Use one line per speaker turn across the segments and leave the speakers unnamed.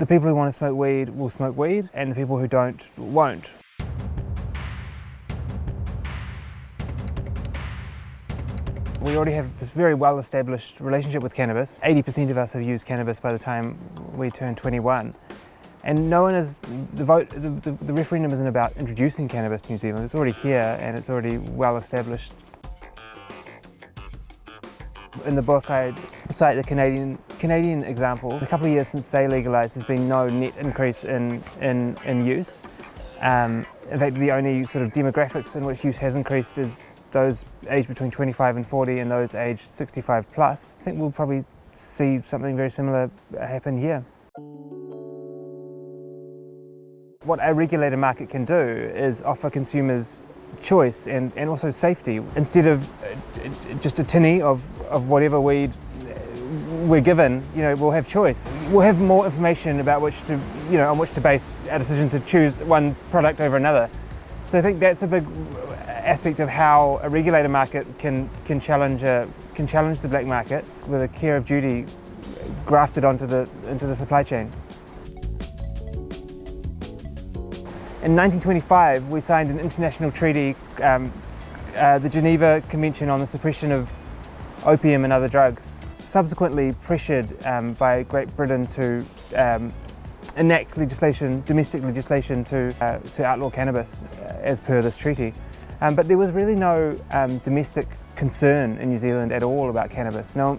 The people who want to smoke weed will smoke weed, and the people who don't won't. We already have this very well-established relationship with cannabis. 80% of us have used cannabis by the time we turn 21. And no one is, the referendum isn't about introducing cannabis to New Zealand. It's already here and it's already well-established. In the book I cite the Canadian example. A couple of years since they legalised, there's been no net increase in use. In fact, the only sort of demographics in which use has increased is those aged between 25 and 40 and those aged 65 plus. I think we'll probably see something very similar happen here. What a regulated market can do is offer consumers choice and also safety. Instead of just a tinny of whatever weed we're given, we'll have choice. We'll have more information about on which to base our decision to choose one product over another. So I think that's a big aspect of how a regulated market can challenge the black market with a care of duty grafted into the supply chain. In 1925, we signed an international treaty, the Geneva Convention on the Suppression of Opium and Other Drugs, subsequently pressured by Great Britain to enact domestic legislation to outlaw cannabis as per this treaty. But there was really no domestic concern in New Zealand at all about cannabis. No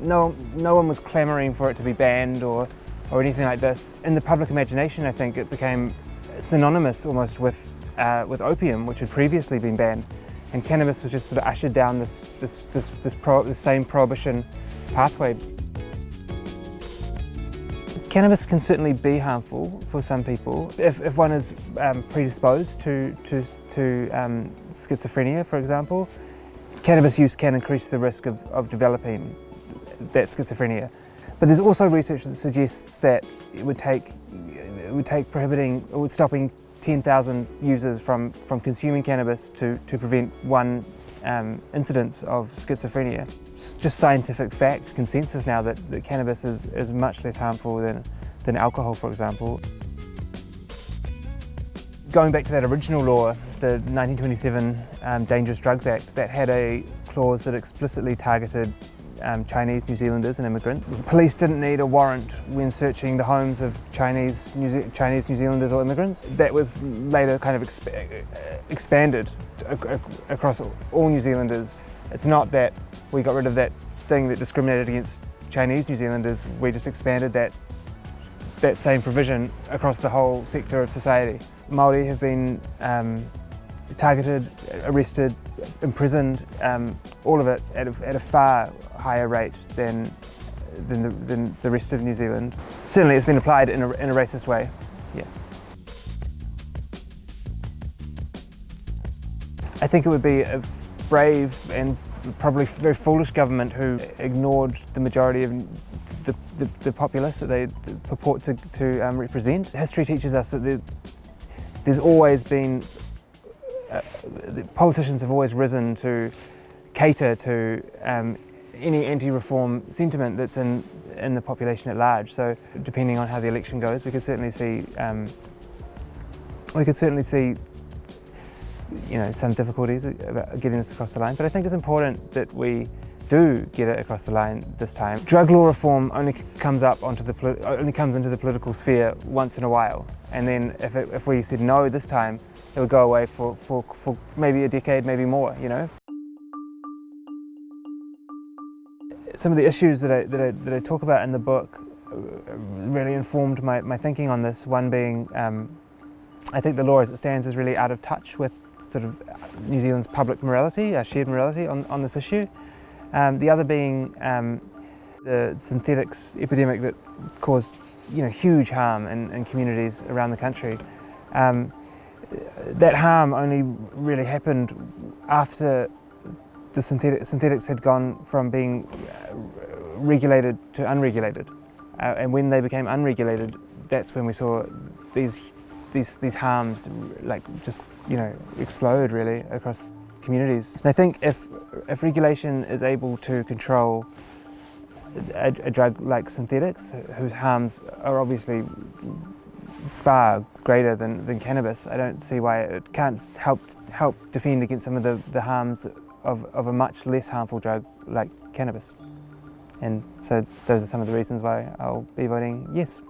one was clamouring for it to be banned or anything like this. In the public imagination, I think it became synonymous almost with opium, which had previously been banned, and cannabis was just sort of ushered down this same prohibition pathway. Cannabis can certainly be harmful for some people if one is predisposed to schizophrenia, for example. Cannabis use can increase the risk of developing that schizophrenia. But there's also research that suggests that it would take prohibiting or stopping 10,000 users from consuming cannabis to prevent one incidence of schizophrenia. It's just scientific fact, consensus now that cannabis is much less harmful than alcohol, for example. Going back to that original law, the 1927 Dangerous Drugs Act, that had a clause that explicitly targeted Chinese New Zealanders and immigrants. Police didn't need a warrant when searching the homes of Chinese New Zealanders or immigrants. That was later kind of expanded across all New Zealanders. It's not that we got rid of that thing that discriminated against Chinese New Zealanders, we just expanded that same provision across the whole sector of society. Māori have been targeted, arrested, imprisoned, all of it at a far higher rate than the rest of New Zealand. Certainly it's been applied in a racist way, yeah. I think it would be a brave and probably very foolish government who ignored the majority of the populace that they purport to represent. History teaches us that there's always been the politicians have always risen to cater to any anti-reform sentiment that's in the population at large. So, depending on how the election goes, we could certainly see some difficulties about getting this across the line. But I think it's important that we do get it across the line this time. Drug law reform only comes into the political sphere once in a while, and then if we said no this time, it would go away for maybe a decade, maybe more, Some of the issues that I talk about in the book really informed my thinking on this. One being, I think the law as it stands is really out of touch with sort of New Zealand's public morality, shared morality on this issue. The other being the synthetics epidemic that caused huge harm in communities around the country. That harm only really happened after the synthetics had gone from being regulated to unregulated, and when they became unregulated, that's when we saw these harms explode really across communities. And I think if regulation is able to control a drug like synthetics, whose harms are obviously far greater than cannabis, I don't see why it can't help defend against some of the harms of a much less harmful drug like cannabis. And so those are some of the reasons why I'll be voting yes.